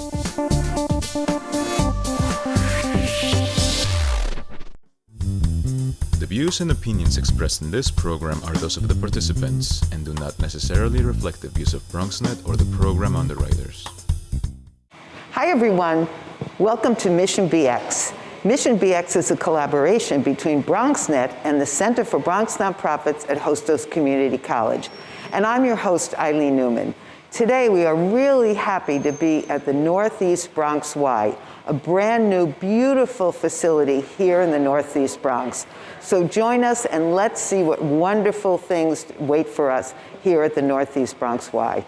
The views and opinions expressed in this program are those of the participants and do not necessarily reflect the views of BronxNet or the program underwriters. Hi everyone, welcome to Mission BX. Mission BX is a collaboration between BronxNet and the Center for Bronx Nonprofits at Hostos Community College. And I'm your host, Eileen Newman. Today we are really happy to be at the Northeast Bronx Y, a brand new, beautiful facility here in the Northeast Bronx. So join us and let's see what wonderful things wait for us here at the Northeast Bronx Y.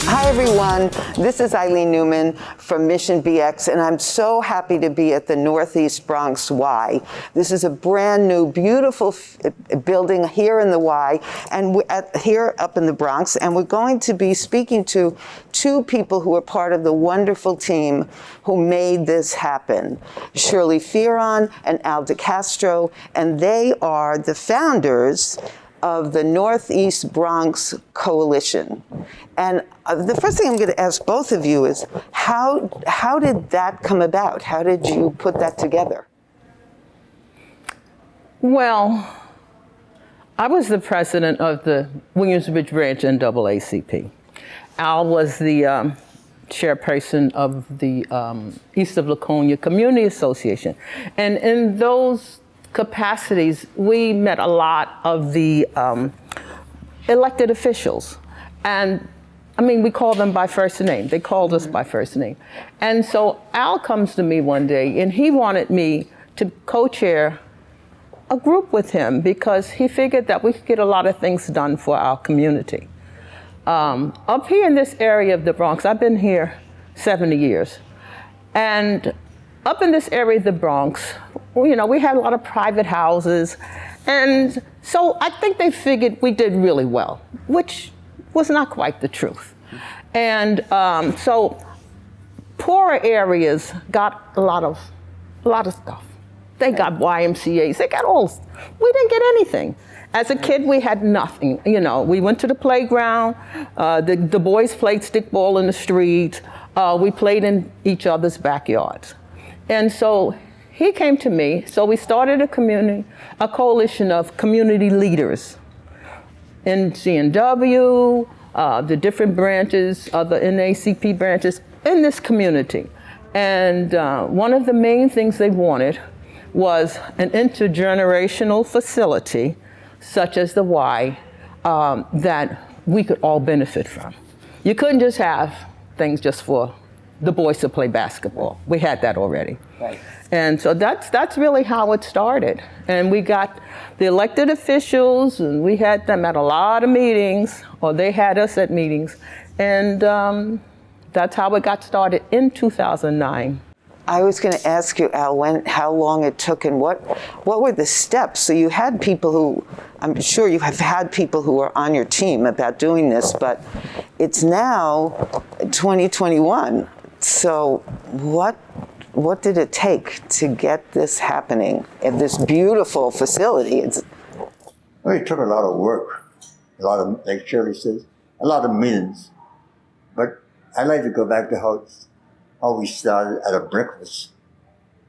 Hi everyone, this is Eileen Newman from Mission BX, and I'm so happy to be at the Northeast Bronx Y. This is a brand new, beautiful building here in the Y, and here up in the Bronx, and we're going to be speaking to two people who are part of the wonderful team who made this happen, Shirley Fearon and Al DeCastro, and they are the founders of the Northeast Bronx Coalition. And the first thing I'm going to ask both of you is, how did that come about? How did you put that together? Well, I was the president of the Williamsbridge branch NAACP. Al was the chairperson of the East of Laconia Community Association. And in those capacities, we met a lot of the elected officials. And I mean, we call them by first name. They called us by first name. And so Al comes to me one day and he wanted me to co-chair a group with him because he figured that we could get a lot of things done for our community. Up here in this area of the Bronx, I've been here 70 years. And up in this area of the Bronx, you know, we had a lot of private houses. And so I think they figured we did really well, which was not quite the truth. And so poorer areas got a lot of stuff. They got YMCAs, they got all, we didn't get anything. As a kid, we had nothing. You know, we went to the playground, the boys played stickball in the street, we played in each other's backyards. And so he came to me, so we started a coalition of community leaders in CNW, the different branches, other NAACP branches in this community. And one of the main things they wanted was an intergenerational facility, such as the Y, that we could all benefit from. You couldn't just have things just for the boys to play basketball. We had that already. Right. And so that's really how it started. And we got the elected officials, and we had them at a lot of meetings, or they had us at meetings. And that's how it got started in 2009. I was going to ask you, Al, how long it took and what were the steps? So you had people who, I'm sure you have had people who are on your team about doing this, but it's now 2021. So what did it take to get this happening at this beautiful facility? Well, it took a lot of work, a lot of, like Shirley says, a lot of meetings. But I like to go back to how we started at a breakfast.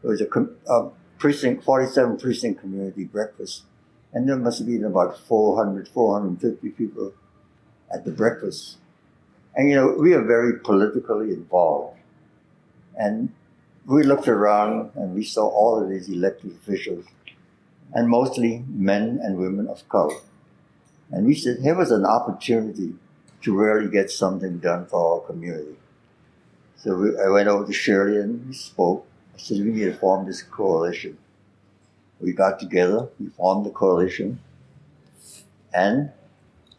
It was a precinct, 47 precinct community breakfast. And there must have been about 450 people at the breakfast. And you know, we are very politically involved. And we looked around and we saw all of these elected officials, and mostly men and women of color. And we said, here was an opportunity to really get something done for our community. So I went over to Shirley and we spoke. I said, we need to form this coalition. We got together, we formed the coalition, and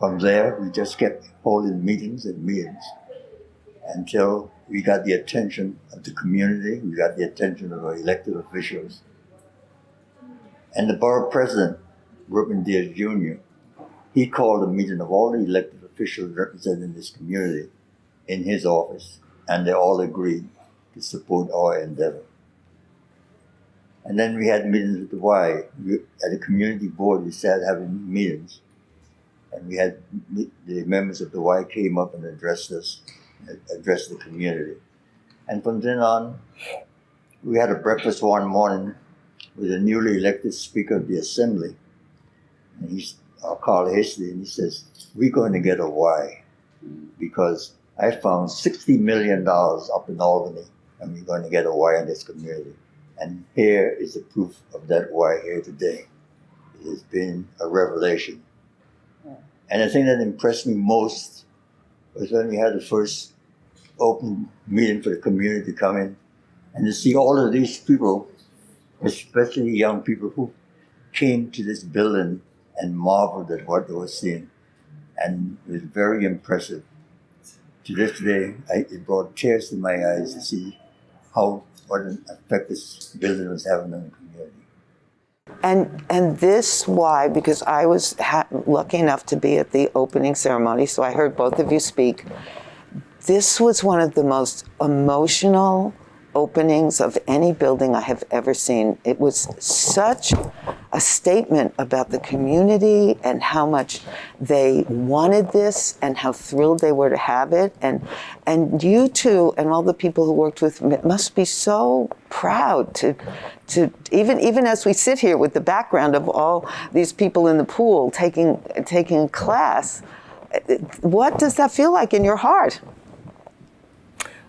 from there we just kept holding meetings and meetings until we got the attention of the community, we got the attention of our elected officials. And the borough president, Ruben Diaz Jr., he called a meeting of all the elected officials representing this community in his office, and they all agreed to support our endeavor. And then we had meetings with the Y. At the community board, we started having meetings, and we had the members of the Y came up and addressed us, addressed the community. And from then on, we had a breakfast one morning with a newly elected Speaker of the Assembly. And he's Carl Hasty, and he says, we're going to get a Y because I found $60 million up in Albany, and we're going to get a Y in this community. And here is the proof of that Y here today. It has been a revelation. And the thing that impressed me most was when we had the first open meeting for the community to come in and to see all of these people, especially young people who came to this building and marveled at what they were seeing. And it was very impressive. To this day, it brought tears to my eyes to see what an effect this building was having on the community. And this why, because I was lucky enough to be at the opening ceremony, so I heard both of you speak. This was one of the most emotional openings of any building I have ever seen. It was such a statement about the community and how much they wanted this and how thrilled they were to have it. And you two and all the people who worked with me must be so proud to even as we sit here with the background of all these people in the pool taking a class. What does that feel like in your heart?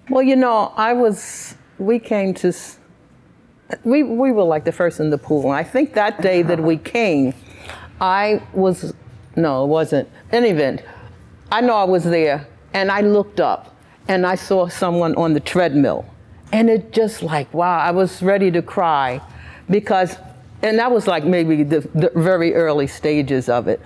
Well, you know, we were like the first in the pool. And I think that day that we came, no, it wasn't an event. I know I was there, and I looked up, and I saw someone on the treadmill. And it just like, wow, I was ready to cry and that was like maybe the very early stages of it,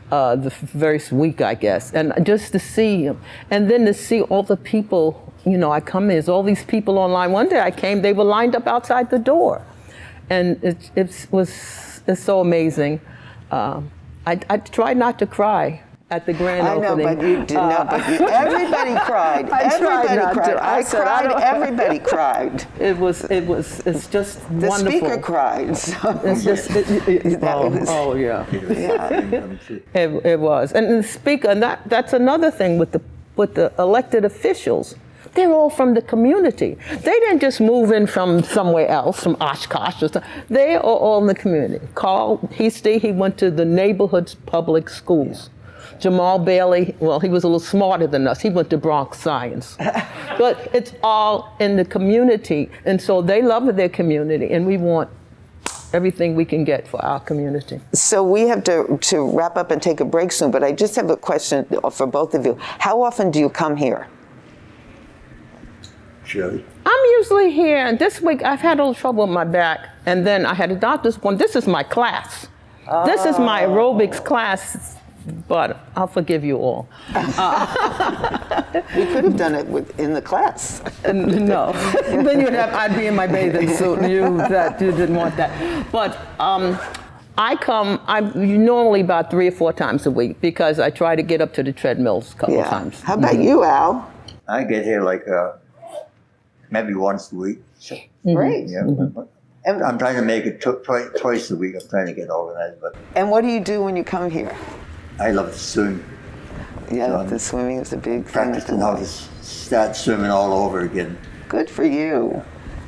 the first week, I guess. And just to see him, and then to see all the people, you know, there's all these people online. One day I came, they were lined up outside the door. And it's so amazing. I tried not to cry at the grand opening. I know, but you did not. Everybody cried. Everybody cried. Everybody cried. It's just the wonderful. The speaker cried. So. It's just, yeah. It was. And the speaker, and that's another thing with the elected officials. They're all from the community. They didn't just move in from somewhere else, from Oshkosh or something. They are all in the community. Carl Hasty, he went to the neighborhood's public schools. Jamal Bailey, well, he was a little smarter than us. He went to Bronx Science. But it's all in the community. And so they love their community, and we want everything we can get for our community. So we have to wrap up and take a break soon, but I just have a question for both of you. How often do you come here? Shirley? I'm usually here, and this week I've had a little trouble with my back, and then I had a doctor's appointment. This is my class. Oh. This is my aerobics class, but I'll forgive you all. We could have done it in the class. No, then I'd be in my bathing suit, and you didn't want that. But I come normally about 3 or 4 times a week because I try to get up to the treadmills a couple of times. How about you, Al? I get here like maybe once a week. So, great. Yeah, and I'm trying to make it twice a week. I'm trying to get organized. And what do you do when you come here? I love to swim. Yeah, the swimming is a big thing. Practicing how to start swimming all over again. Good for you.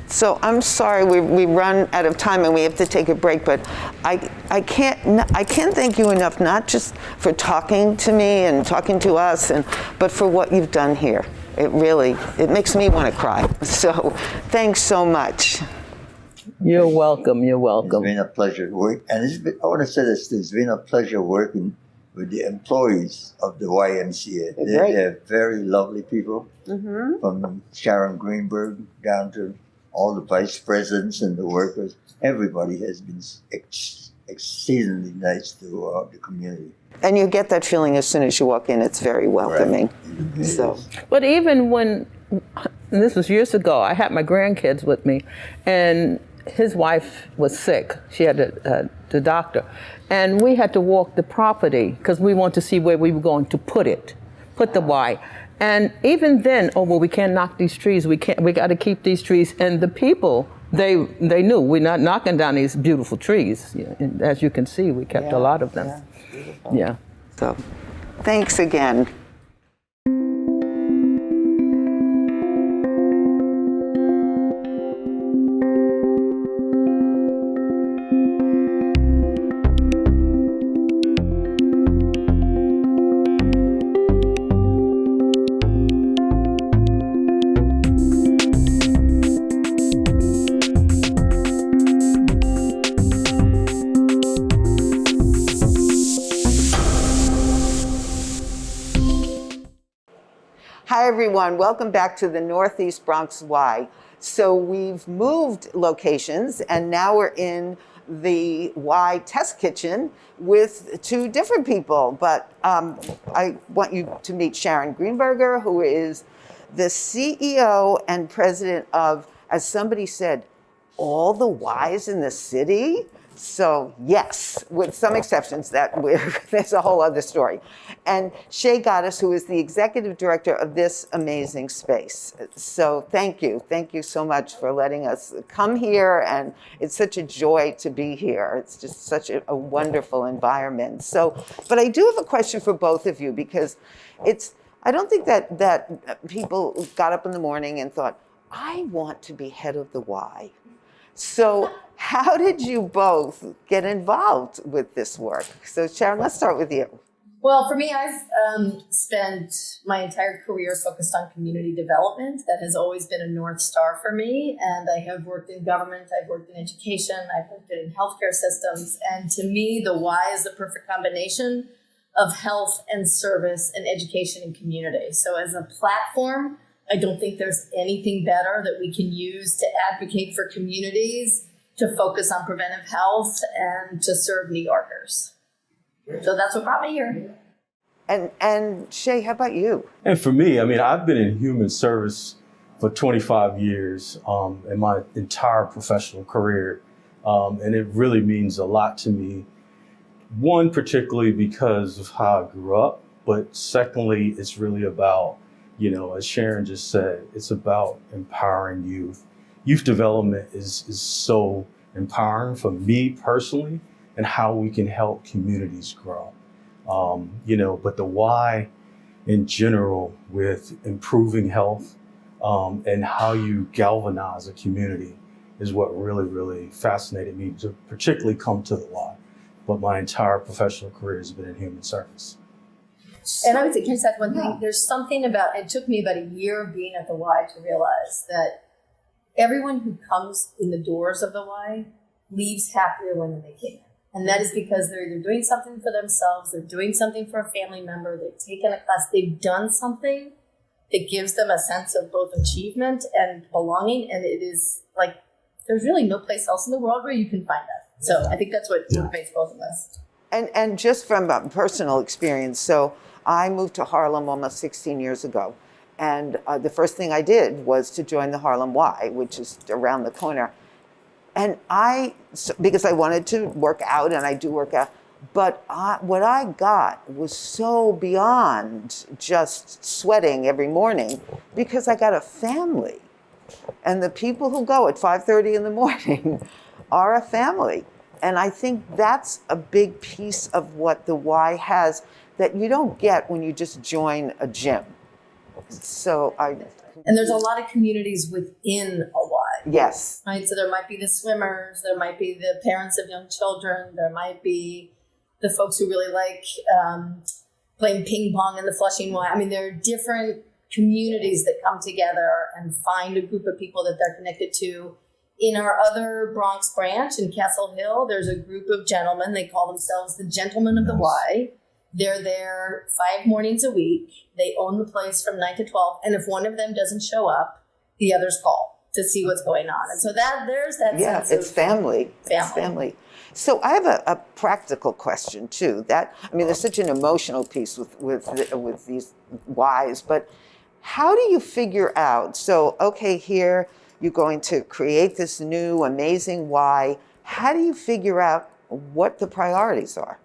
So I'm sorry we run out of time and we have to take a break, but I can't thank you enough, not just for talking to me and talking to us, but for what you've done here. It makes me want to cry. So thanks so much. You're welcome. You're welcome. It's been a pleasure to work, and I want to say this: it's been a pleasure working with the employees of the YMCA. They're very lovely people, from Sharon Greenberg down to all the vice presidents and the workers. Everybody has been exceedingly nice to the community. And you get that feeling as soon as you walk in. It's very welcoming. Right. So, but even when, and this was years ago, I had my grandkids with me, and his wife was sick. She had the doctor. And we had to walk the property because we wanted to see where we were going to put the Y. And even then, we can't knock these trees. We got to keep these trees. And the people, they knew we're not knocking down these beautiful trees. And as you can see, we kept a lot of them. Yeah. So, thanks again. Hi everyone, welcome back to the Northeast Bronx Y. So we've moved locations and now we're in the Y test kitchen with two different people. But I want you to meet Sharon Greenberger, who is the CEO and president of, as somebody said, all the Ys in the city. So yes, with some exceptions, there's a whole other story. And Shay Goddess, who is the executive director of this amazing space. So thank you so much for letting us come here, and it's such a joy to be here. It's just such a wonderful environment. So, but I do have a question for both of you, because I don't think that people got up in the morning and thought, I want to be head of the Y. So how did you both get involved with this work? So Sharon, let's start with you. Well, for me, I've spent my entire career focused on community development. That has always been a North Star for me. And I have worked in government, I've worked in education, I've worked in healthcare systems. And to me, the Y is the perfect combination of health and service and education and community. So as a platform, I don't think there's anything better that we can use to advocate for communities, to focus on preventive health, and to serve New Yorkers. So that's what brought me here. And Shay, how about you? And for me, I mean, I've been in human service for 25 years in my entire professional career. And it really means a lot to me. One, particularly because of how I grew up, but secondly, it's really about, as Sharon just said, it's about empowering youth. Youth development is so empowering for me personally, and how we can help communities grow. But the why in general with improving health and how you galvanize a community is what really, really fascinated me to particularly come to the why. But my entire professional career has been in human service. And I would say, can I just add one thing? There's something about, it took me about a year of being at the Y to realize that everyone who comes in the doors of the Y leaves happier when they came in. And that is because they're either doing something for themselves, they're doing something for a family member, they've taken a class, they've done something that gives them a sense of both achievement and belonging. And it is like, there's really no place else in the world where you can find that. So I think that's what motivates both of us. And just from personal experience, so I moved to Harlem almost 16 years ago. And the first thing I did was to join the Harlem Y, which is around the corner. And because I wanted to work out, and I do work out, but what I got was so beyond just sweating every morning, because I got a family. And the people who go at 5:30 in the morning are a family. And I think that's a big piece of what the Y has that you don't get when you just join a gym. And there's a lot of communities within a Y. Yes. Right. So there might be the swimmers, there might be the parents of young children, there might be the folks who really like playing ping pong in the Flushing Y. I mean, there are different communities that come together and find a group of people that they're connected to. In our other Bronx branch in Castle Hill, there's a group of gentlemen. They call themselves the Gentlemen of the Y. They're there 5 mornings a week. They own the place from 9 to 12. And if one of them doesn't show up, the others call to see what's going on. And so there's that sense it's family. It's family. So I have a practical question too. There's such an emotional piece with these Ys, but how do you figure out, so okay, here You're going to create this new amazing Y. How do you figure out what the priorities are?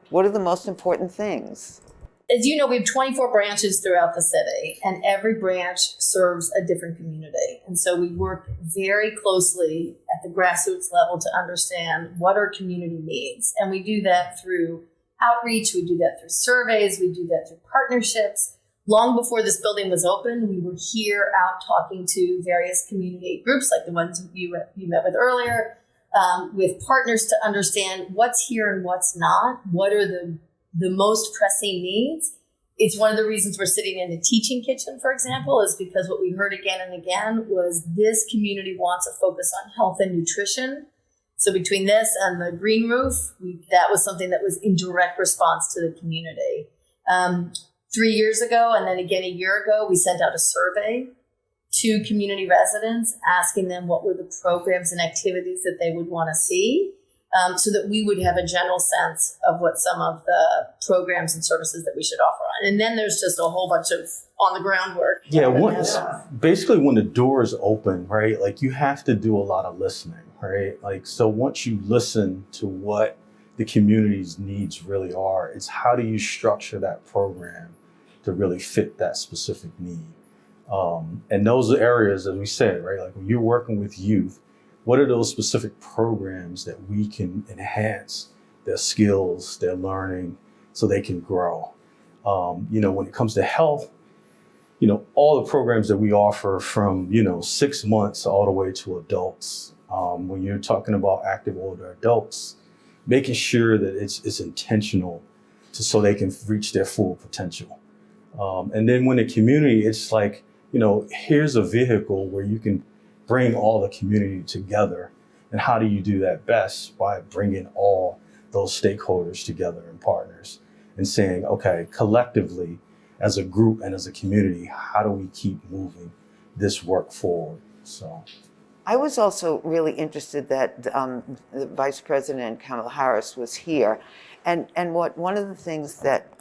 What are the most important things? As you know, we have 24 branches throughout the city, and every branch serves a different community. And so we work very closely at the grassroots level to understand what our community needs. And we do that through outreach, we do that through surveys, we do that through partnerships. Long before this building was open, we were here out talking to various community groups like the ones you met with earlier, with partners to understand what's here and what's not, what are the most pressing needs. It's one of the reasons we're sitting in a teaching kitchen, for example, is because what we heard again and again was this community wants a focus on health and nutrition. So between this and the green roof, that was something that was in direct response to the community. 3 years ago, and then again a year ago, we sent out a survey to community residents asking them what were the programs and activities that they would want to see. So that we would have a general sense of what some of the programs and services that we should offer on. And then there's just a whole bunch of on the ground work. Yeah, basically when the doors open, right, like you have to do a lot of listening, right? Like, so once you listen to what the community's needs really are, it's how do you structure that program to really fit that specific need? And those areas, as we said, right, like when you're working with youth, what are those specific programs that we can enhance their skills, their learning, so they can grow? When it comes to health, all the programs that we offer from, 6 months all the way to adults. When you're talking about active older adults, making sure that it's intentional so they can reach their full potential. And then when the community, it's like, here's a vehicle where you can bring all the community together. And how do you do that best? By bringing all those stakeholders together and partners and saying, okay, collectively, as a group and as a community, how do we keep moving this work forward? So, I was also really interested that the Vice President Kamala Harris was here. And one of the things that,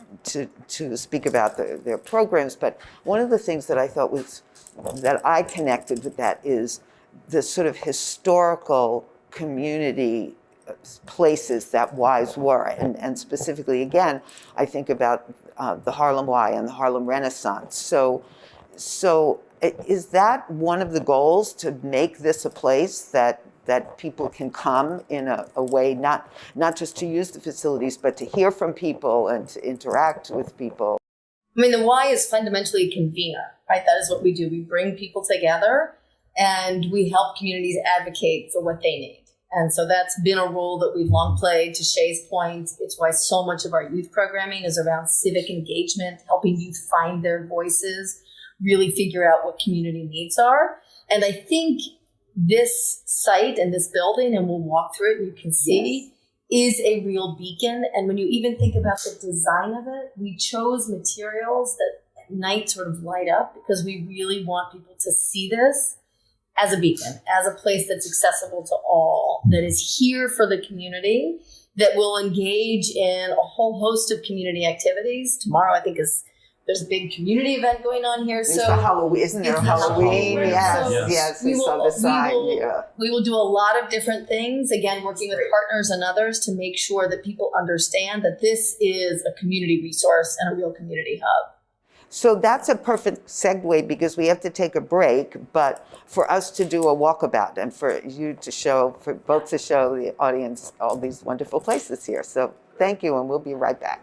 to speak about their programs, but one of the things that I thought was, that I connected with that is the sort of historical community places that Ys were. And specifically, again, I think about the Harlem Y and the Harlem Renaissance. So is that one of the goals, to make this a place that people can come in a way, not just to use the facilities, but to hear from people and to interact with people? I mean, the Y is fundamentally a convener, right? That is what we do. We bring people together and we help communities advocate for what they need. And so that's been a role that we've long played. To Shay's point, it's why so much of our youth programming is around civic engagement, helping youth find their voices, really figure out what community needs are. And I think this site and this building, and we'll walk through it and you can see, is a real beacon. And when you even think about the design of it, we chose materials that at night sort of light up because we really want people to see this as a beacon, as a place that's accessible to all, that is here for the community, that will engage in a whole host of community activities. Tomorrow, I think, there's a big community event going on here. There's the Halloween, isn't there? Halloween, yes. We saw the sign. We will do a lot of different things, again, working with partners and others to make sure that people understand that this is a community resource and a real community hub. So that's a perfect segue, because we have to take a break, but for us to do a walkabout and for you to show, for both to show the audience all these wonderful places here. So thank you, and we'll be right back.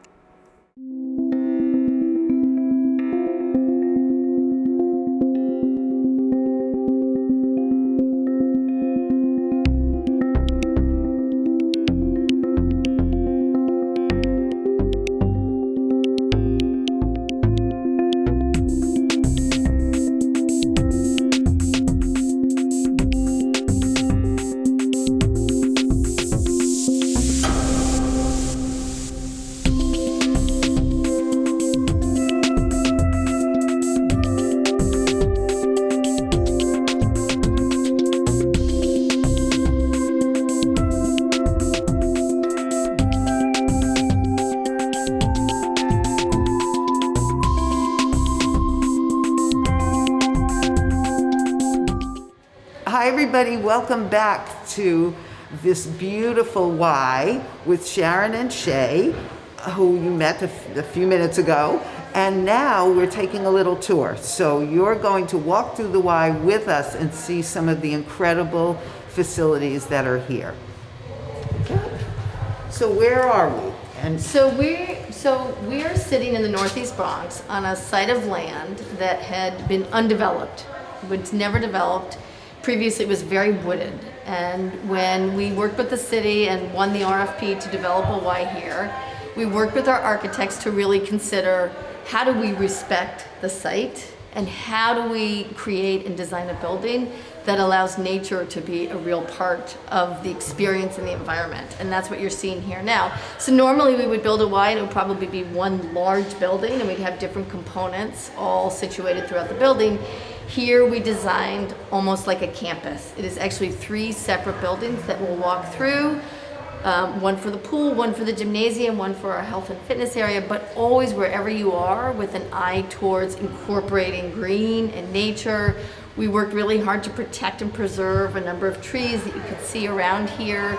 everybody, welcome back to this beautiful Y with Sharon and Shay, who you met a few minutes ago. And now we're taking a little tour. So you're going to walk through the Y with us and see some of the incredible facilities that are here. So where are we? And So we're sitting in the Northeast Bronx on a site of land that had been undeveloped. It was never developed. Previously, it was very wooded. And when we worked with the city and won the RFP to develop a Y here, we worked with our architects to really consider how do we respect the site and how do we create and design a building that allows nature to be a real part of the experience in the environment. And that's what you're seeing here now. So normally we would build a Y and it would probably be one large building and we'd have different components all situated throughout the building. Here we designed almost like a campus. It is actually 3 separate buildings that we'll walk through. One for the pool, one for the gymnasium, one for our health and fitness area, but always wherever you are with an eye towards incorporating green and nature. We worked really hard to protect and preserve a number of trees that you could see around here.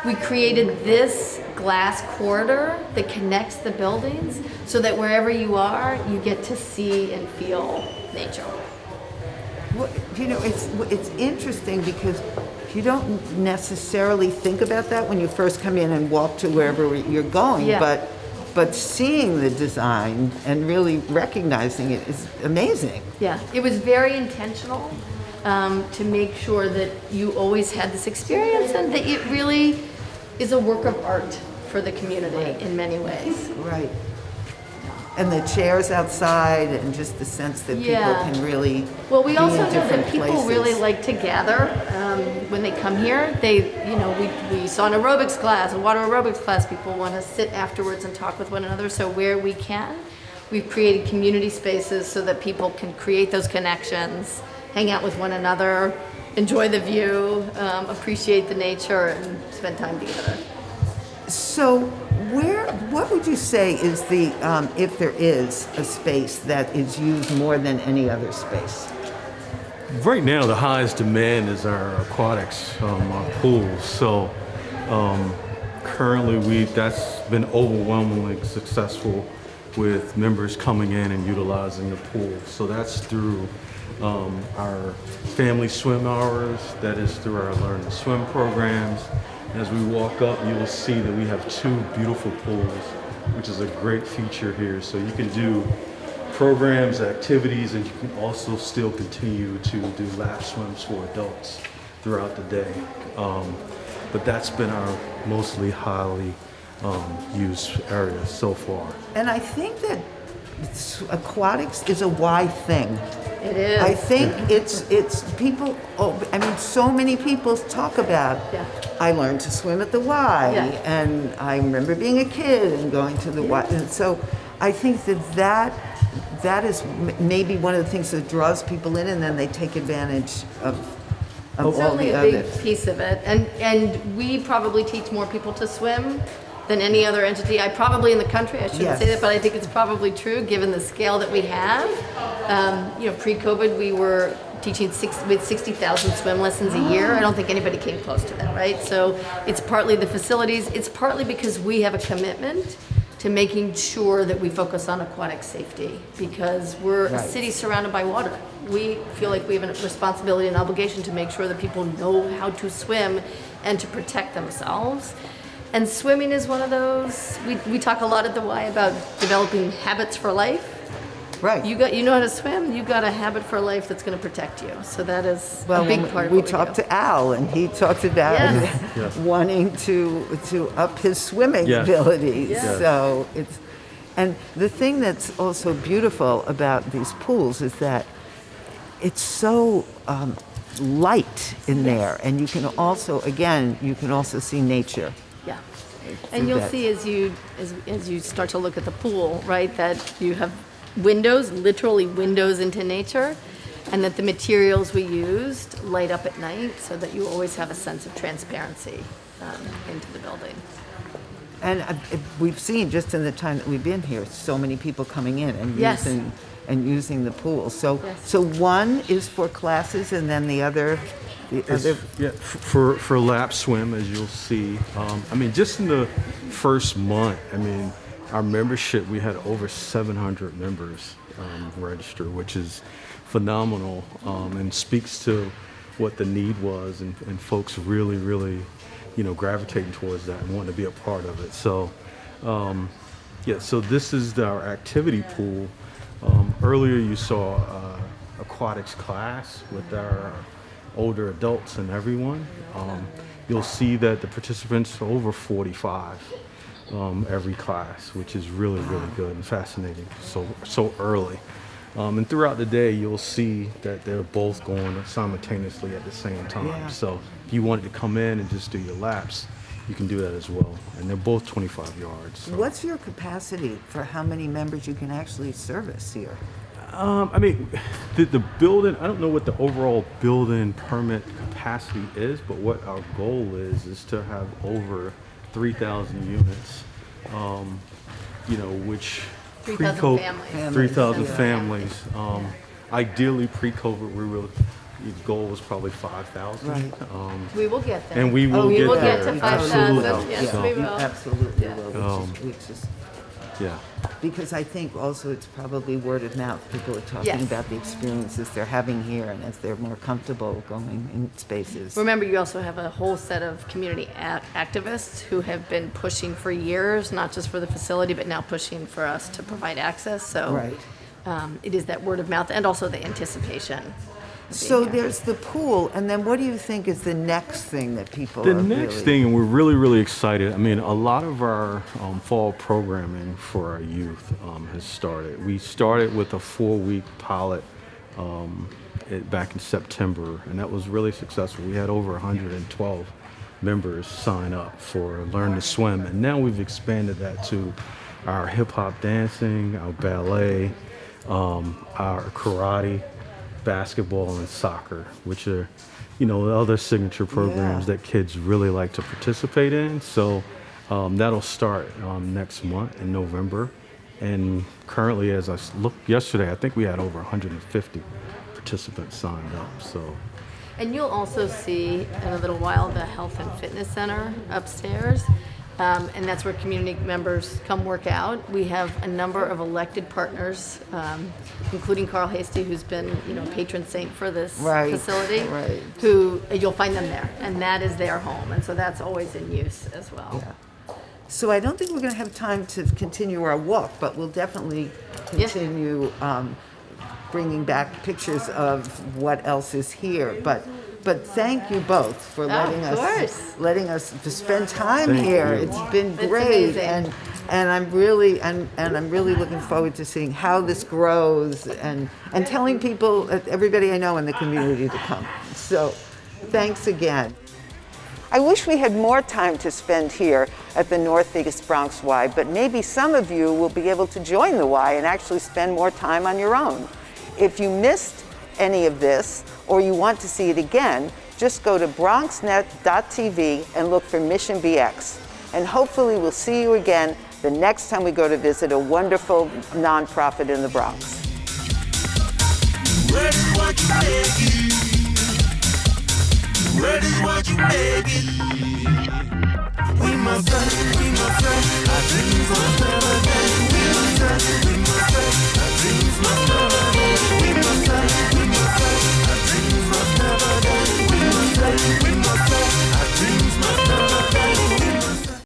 We created this glass corridor that connects the buildings so that wherever you are, you get to see and feel nature. well, you know, it's interesting because you don't necessarily think about that when you first come in and walk to wherever you're going, Yeah. but seeing the design and really recognizing it is amazing. Yeah, it was very intentional to make sure that you always had this experience and that it really is a work of art for the community in many ways. Right. And the chairs outside and just the sense that people Yeah. can really Well, we be also in know different that people places. really like to gather when they come here. We saw an aerobics class, a water aerobics class. People want to sit afterwards and talk with one another. So where we can, we've created community spaces so that people can create those connections, hang out with one another, enjoy the view, appreciate the nature, and spend time together. So what would you say is the, if there is a space that is used more than any other space? Right now, the highest demand is our aquatics, our pools. So currently, that's been overwhelmingly successful with members coming in and utilizing the pool. So that's through our family swim hours, that is through our Learn to Swim programs. As we walk up, you will see that we have 2 beautiful pools, which is a great feature here. So you can do programs, activities, and you can also still continue to do lap swims for adults throughout the day. But that's been our mostly highly used area so far. And I think that aquatics is a Y thing. It is. I think it's people, so many people talk about, Yeah. I learned to swim at the Y, Yeah. and I remember being a kid and going to the Y. And so I think that is maybe one of the things that draws people in, and then they take advantage of all Certainly the a big others. piece of it. And we probably teach more people to swim than any other entity. Probably in the country, I shouldn't say Yes. that, but I think it's probably true given the scale that we have. Pre-COVID, we were teaching 60,000 swim lessons a year. I don't think anybody came close to that, right? So it's partly the facilities. It's partly because we have a commitment to making sure that we focus on aquatic safety because we're a Right. city surrounded by water. We feel like we have a responsibility and obligation to make sure that people know how to swim and to protect themselves. And swimming is one of those. We talk a lot at the Y about developing habits for life. Right. You know how to swim. You got a habit for life that's going to protect you. So that is a big part of we what we talked do. to Al, and he talked about Yes. wanting to up his swimming Yes. abilities. Yes. So and the thing that's also beautiful about these pools is that it's so light in there, and you can also see nature. Yeah. And you'll that. see as you start to look at the pool, right, that you have windows, literally windows into nature, and that the materials we used light up at night so that you always have a sense of transparency into the building. And we've seen just in the time that we've been here, so many people coming in and Yes. using the pool. So Yes. so one is for classes, and then the other the other? Yeah, for lap swim, as you'll see, I mean, just in the first month, I mean, our membership, we had over 700 members register, which is phenomenal, and speaks to what the need was, and folks really, really, gravitating towards that and wanting to be a part of it. So, so this is our activity pool. Earlier you saw aquatics class with our older adults and everyone. You'll see that the participants are over 45 every class, which is really, really good and fascinating so early. And throughout the day, you'll see that they're both going simultaneously at the same time. Yeah. So if you wanted to come in and just do your laps, you can do that as well. And they're both 25 yards. So. What's your capacity for how many members you can actually service here? I mean, the building, I don't know what the overall building permit capacity is, but what our goal is to have over 3,000 units, which 3,000 families. 3,000 Yeah. families. Ideally, pre-COVID, the goal was probably 5,000. Right. We will get there. And we will we get will there. get to Absolutely. 5,000. Yes, So- we You will. absolutely Yeah. will, which is Yeah. because I think also it's probably word of mouth. People are talking Yes. about the experiences they're having here, and as they're more comfortable going in spaces. Remember, you also have a whole set of community activists who have been pushing for years, not just for the facility, but now pushing for us to provide access. So Right. it is that word of mouth and also the anticipation. So there's the pool, and then what do you think is the next thing that people The are next really... thing, and we're really, really excited. I mean, a lot of our fall programming for our youth has started. We started with a 4-week pilot back in September, and that was really successful. We had over 112 members sign up for Learn to Swim, and now we've expanded that to our hip hop dancing, our ballet, our karate, basketball, and soccer, which are, the other signature programs that kids really like to participate in. So that'll start next month in November. And currently, as I looked yesterday, I think we had over 150 participants signed up. So. And you'll also see in a little while the Health and Fitness Center upstairs. And that's where community members come work out. We have a number of elected partners, including Carl Hasty, who's been, patron saint for this facility. Right. Who you'll find them there, and that is their home, and so that's always in use as well. Yeah. So I don't think we're going to have time to continue our walk, but we'll definitely continue bringing back pictures of what else is here. But thank you both for letting us to spend time here. You. It's been It's great, amazing. and I'm really looking forward to seeing how this grows and telling people, everybody I know in the community, to come. So, thanks again. I wish we had more time to spend here at the Northeast Bronx Y, but maybe some of you will be able to join the Y and actually spend more time on your own. If you missed any of this, or you want to see it again, just go to BronxNet.tv and look for Mission BX. And hopefully we'll see you again the next time we go to visit a wonderful nonprofit in the Bronx. Ready what you making? Ready what you making? We must, our dreams are better.